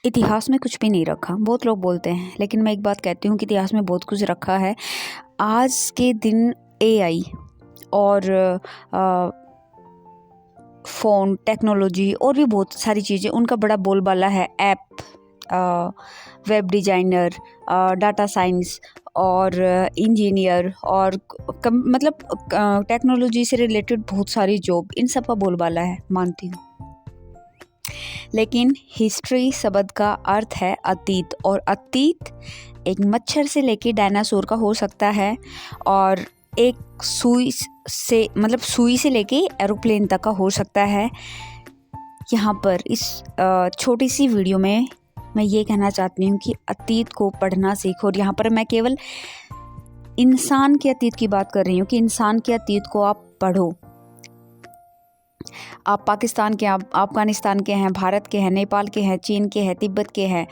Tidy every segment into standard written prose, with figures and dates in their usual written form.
इतिहास में कुछ भी नहीं रखा, बहुत लोग बोलते हैं, लेकिन मैं एक बात कहती हूँ कि इतिहास में बहुत कुछ रखा है। आज के दिन एआई और फ़ोन, टेक्नोलॉजी और भी बहुत सारी चीज़ें, उनका बड़ा बोलबाला है। App, web designer, data science और इंजीनियर और मतलब टेक्नोलॉजी से रिलेटेड बहुत सारी जॉब, इन सब का बोलबाला है, मानती हूँ। लेकिन हिस्ट्री शब्द का अर्थ है अतीत, और अतीत एक मच्छर से लेके डायनासोर का हो सकता है, और एक सुई से लेके एरोप्लेन तक का हो सकता है। यहाँ पर इस छोटी सी वीडियो में मैं ये कहना चाहती हूँ कि अतीत को पढ़ना सीखो। और यहाँ पर मैं केवल इंसान के अतीत की बात कर रही हूँ कि इंसान के अतीत को आप पढ़ो। आप पाकिस्तान के, आप अफ़गानिस्तान के हैं, भारत के हैं, नेपाल के हैं, चीन के हैं, तिब्बत के हैं,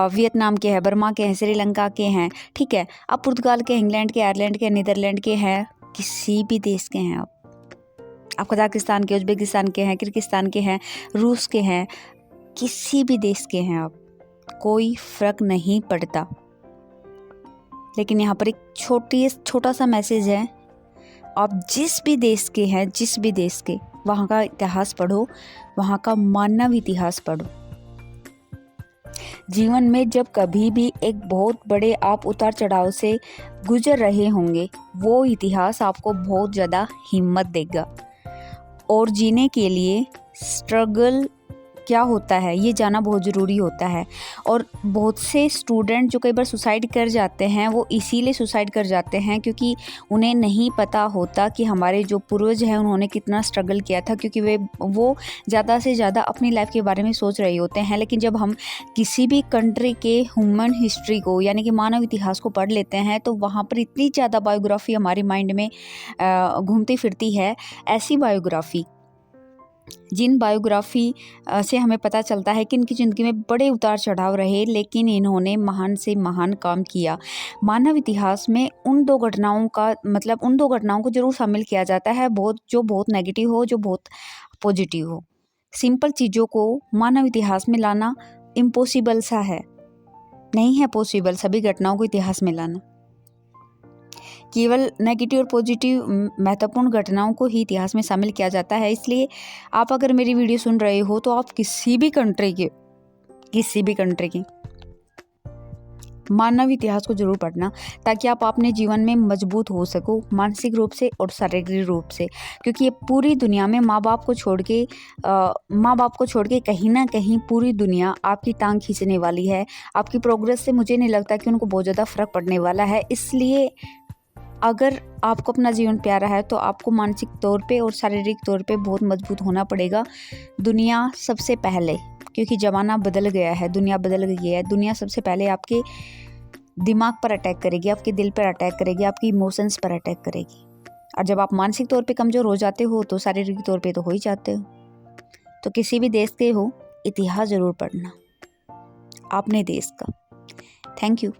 वियतनाम के हैं, बर्मा के हैं, श्रीलंका के हैं, ठीक है। आप पुर्तगाल के, इंग्लैंड के, आयरलैंड के, नीदरलैंड के हैं, किसी भी देश के हैं आप कजाकिस्तान के, उज़्बेकिस्तान के हैं, किर्गिस्तान के हैं, रूस के हैं, किसी भी देश के हैं आप, कोई फ़र्क नहीं पड़ता। लेकिन यहाँ पर एक छोटा सा मैसेज है। आप जिस भी देश के हैं, जिस भी देश के, वहाँ का इतिहास पढ़ो, वहाँ का मानव इतिहास पढ़ो। जीवन में जब कभी भी एक बहुत बड़े आप उतार चढ़ाव से गुजर रहे होंगे, वो इतिहास आपको बहुत ज़्यादा हिम्मत देगा। और जीने के लिए स्ट्रगल क्या होता है ये जानना बहुत ज़रूरी होता है। और बहुत से स्टूडेंट जो कई बार सुसाइड कर जाते हैं, वो इसीलिए सुसाइड कर जाते हैं क्योंकि उन्हें नहीं पता होता कि हमारे जो पूर्वज हैं उन्होंने कितना स्ट्रगल किया था, क्योंकि वो ज़्यादा से ज़्यादा अपनी लाइफ के बारे में सोच रहे होते हैं। लेकिन जब हम किसी भी कंट्री के ह्यूमन हिस्ट्री को, यानी कि मानव इतिहास को पढ़ लेते हैं, तो वहाँ पर इतनी ज़्यादा बायोग्राफी हमारे माइंड में घूमती फिरती है। ऐसी बायोग्राफी, जिन बायोग्राफी से हमें पता चलता है कि इनकी ज़िंदगी में बड़े उतार चढ़ाव रहे, लेकिन इन्होंने महान से महान काम किया। मानव इतिहास में उन दो घटनाओं को ज़रूर शामिल किया जाता है, जो बहुत नेगेटिव हो, जो बहुत पॉजिटिव हो। सिंपल चीज़ों को मानव इतिहास में लाना इम्पॉसिबल सा है, नहीं है पॉसिबल सभी घटनाओं को इतिहास में लाना। केवल नेगेटिव और पॉजिटिव महत्वपूर्ण घटनाओं को ही इतिहास में शामिल किया जाता है। इसलिए आप अगर मेरी वीडियो सुन रहे हो तो आप किसी भी कंट्री के मानव इतिहास को जरूर पढ़ना, ताकि आप अपने जीवन में मजबूत हो सको, मानसिक रूप से और शारीरिक रूप से। क्योंकि ये पूरी दुनिया में माँ बाप को छोड़ के कहीं ना कहीं पूरी दुनिया आपकी टांग खींचने वाली है। आपकी प्रोग्रेस से मुझे नहीं लगता कि उनको बहुत ज़्यादा फर्क पड़ने वाला है। इसलिए अगर आपको अपना जीवन प्यारा है तो आपको मानसिक तौर पे और शारीरिक तौर पे बहुत मजबूत होना पड़ेगा। दुनिया सबसे पहले, क्योंकि ज़माना बदल गया है, दुनिया बदल गई है, दुनिया सबसे पहले आपके दिमाग पर अटैक करेगी, आपके दिल पर अटैक करेगी, आपकी इमोशंस पर अटैक करेगी। और जब आप मानसिक तौर पे कमज़ोर हो जाते हो तो शारीरिक तौर पे तो हो ही जाते हो। तो किसी भी देश के हो, इतिहास ज़रूर पढ़ना अपने देश का। Thank you.